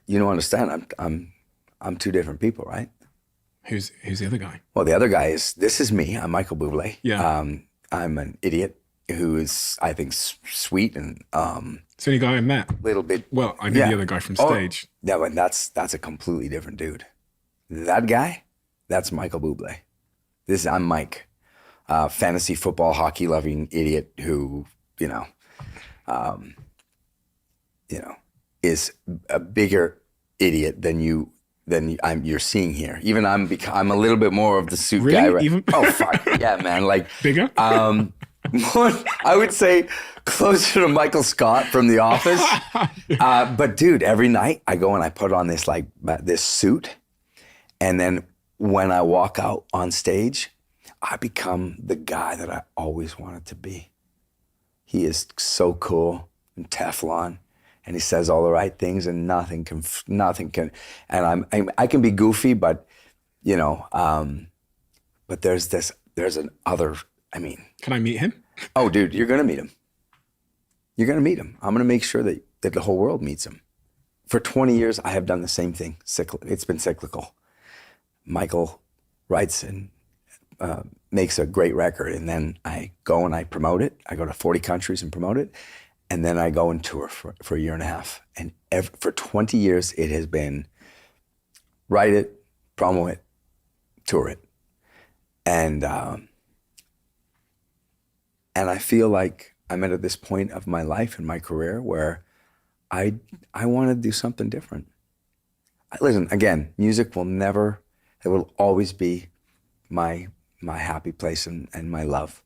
you don't understand. I'm two different people, right? Who's the other guy? Well, the other guy this is me. I'm Michael Bublé. Yeah. I'm an idiot who is, I think, sweet and It's the only guy I met. little bit. Well, I knew Yeah. the other guy from Oh, stage. yeah, but that's a completely different dude. That guy, that's Michael Bublé. I'm Mike, fantasy football, hockey loving idiot who, um, is a bigger idiot than you're seeing here. Even I'm a little bit more of the suit Really? guy. Right? Even- Oh fuck yeah, man! Like Bigger? more, I would say closer to Michael Scott from The Office. But dude, every night I go and I put on this suit, and then when I walk out on stage, I become the guy that I always wanted to be. He is so cool and Teflon, and he says all the right things, and nothing can. And I can be goofy, but but there's an other. I mean, Can I meet him? oh, dude, you're gonna meet him. You're gonna meet him. I'm gonna make sure that the whole world meets him. For 20 years, I have done the same thing. It's been cyclical. Michael writes and makes a great record, and then I go and I promote it. I go to 40 countries and promote it, and then I go and tour for a year and a half. And for 20 years, it has been write it, promo it, tour it, and I feel like I'm at this point of my life and my career where I want to do something different. Listen, again, music it will always be my happy place and my love.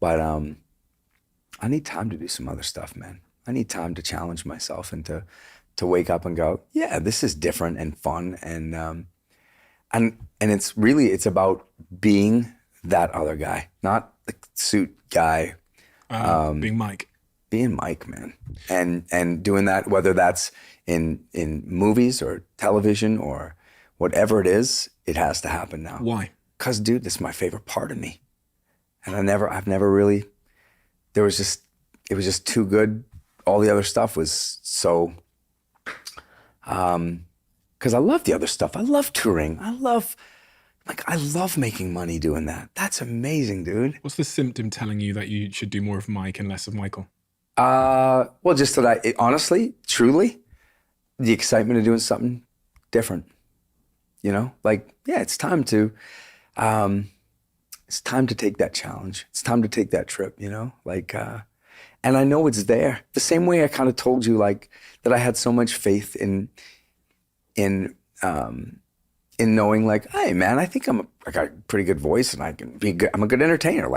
But I need time to do some other stuff, man. I need time to challenge myself and to wake up and go, yeah, this is different and fun. And it's about being that other guy, not the suit guy. Being Mike. Being Mike, man. And doing that, whether that's in movies or television or whatever it is, it has to happen now. Why? Because, dude, this is my favorite part of me. And I've never really, it was just too good. All the other stuff was so, because I love the other stuff. I love touring. I love making money doing that. That's amazing, dude. What's the symptom telling you that you should do more of Mike and less of Michael? Well, just that honestly, truly, the excitement of doing something different. Yeah, it's time to take that challenge. It's time to take that trip, and I know it's there. The same way I kind of told you, that I had so much faith in knowing, hey, man, I think I got a pretty good voice and I can be good. I'm a good entertainer.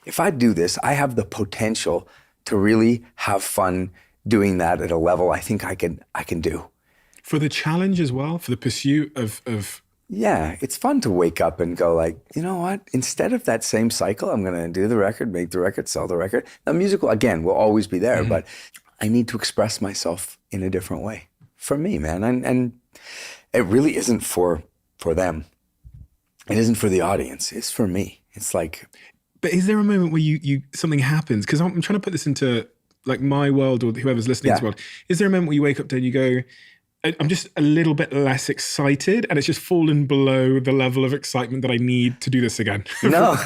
If I do this, I have the potential to really have fun doing that at a level I think I can do. For the challenge as well, for the pursuit of Yeah, it's fun to wake up and go you know what? Instead of that same cycle, I'm going to do the record, make the record, sell the record. Now, musical, again, will always be there, but I need to express myself in a different way. For me, man. And it really isn't for them. It isn't for the audience. It's for me. It's But is there a moment where you something happens? Because I'm trying to put this into my world or whoever's listening to this world. Is there a moment where you wake up day and you go, I'm just a little bit less excited and it's just fallen below the level of excitement that I need to do this again? No,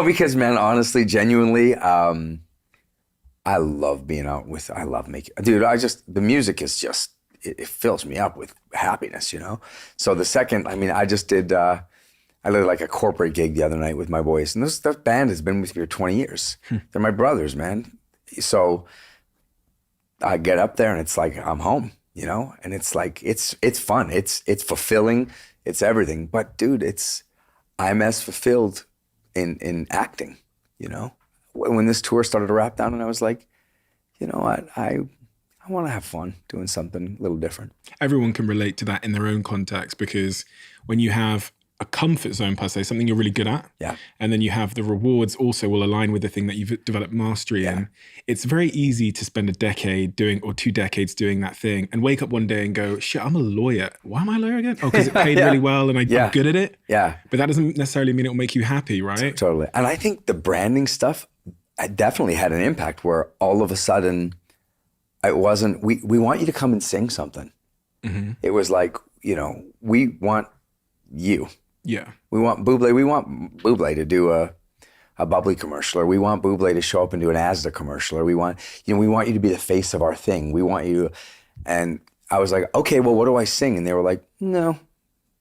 because, man, honestly, genuinely, I love being out I love making, dude, the music is just, it fills me up with happiness, So the second, I just did, I did a corporate gig the other night with my boys, and that band has been with me for 20 years. They're my brothers, man. So I get up there and it's I'm home, and it's it's fun. It's fulfilling. It's everything. But dude, I'm as fulfilled in acting, When this tour started to wrap down and I was like, you know what, I want to have fun doing something a little different. Everyone can relate to that in their own context, because when you have a comfort zone per se, something you're really good at, and then you have the rewards also will align with the thing that you've developed mastery in. It's very easy to spend a decade or 2 decades doing that thing and wake up one day and go, shit, I'm a lawyer. Why am I a lawyer again? Oh, because it paid really well and I'm good at it. Yeah. But that doesn't necessarily mean it'll make you happy, right? Totally. And I think the branding stuff, I definitely had an impact where all of a sudden it wasn't, we want you to come and sing something. It was like, we want you. Yeah. We want Bublé to do a Bubbly commercial, or we want Bublé to show up and do an Asda commercial, or we want you to be the face of our thing. We want you. And I was like, okay, well, what do I sing? And they were like, no,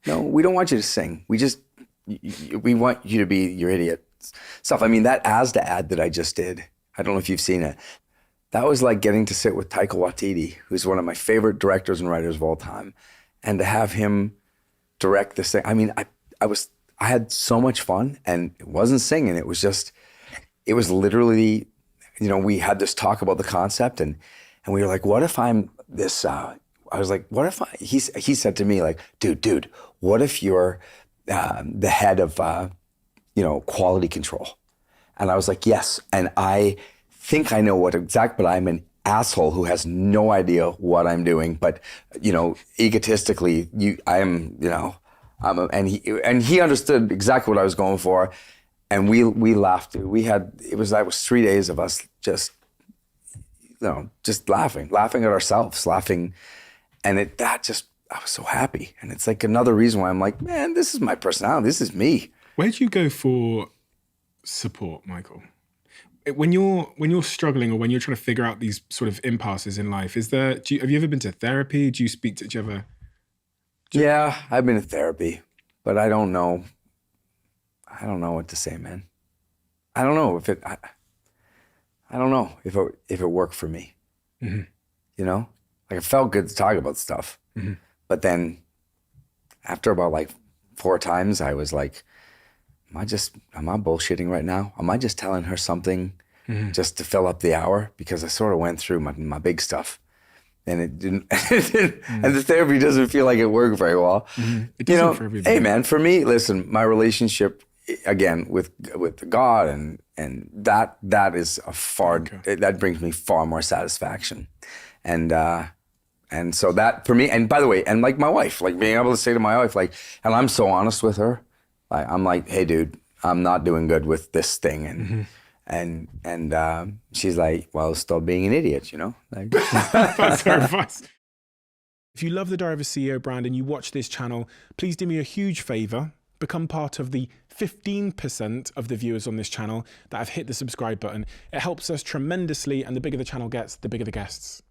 we don't want you to sing. We want you to be your idiot stuff. I mean, that Asda ad that I just did, I don't know if you've seen it. That was like getting to sit with Taika Waititi, who's one of my favorite directors and writers of all time. And to have him direct this thing. I mean, I had so much fun, and it wasn't singing. It was literally, we had this talk about the concept, and we were like, what if I'm this, I was like, what if he said to me like, dude, what if you're the head of, quality control? And I was like, yes. And I think I know but I'm an asshole who has no idea what I'm doing. But, egotistically, and he understood exactly what I was going for. And we laughed. That was 3 days of us just laughing at ourselves, laughing. And I was so happy. And it's like another reason why I'm like, man, this is my personality. This is me. Where do you go for support, Michael? When you're struggling, or when you're trying to figure out these sort of impasses in life, have you ever been to therapy? Do you speak to each other? Yeah, I've been to therapy, but I don't know what to say, man. I don't know if it worked for me. Mm-hmm. Like it felt good to talk about stuff. Mm-hmm. But then after about like 4 times, I was like, am I bullshitting right now? Am I just telling her something just to fill up the hour? Because I sort of went through my big stuff. And it didn't, and the therapy doesn't feel like it worked very well. Mm-hmm. It doesn't for everybody. Hey man, for me, listen, my relationship again with God and that is that brings me far more satisfaction. And so that for me, and by the way, and like my wife, like being able to say to my wife, like, and I'm so honest with her, like I'm like, hey dude, I'm not doing good with this thing, and she's like, well, stop being an idiot, like. That's her advice. If you love the Diary of a CEO brand and you watch this channel, please do me a huge favor. Become part of the 15% of the viewers on this channel that have hit the subscribe button. It helps us tremendously, and the bigger the channel gets, the bigger the guests.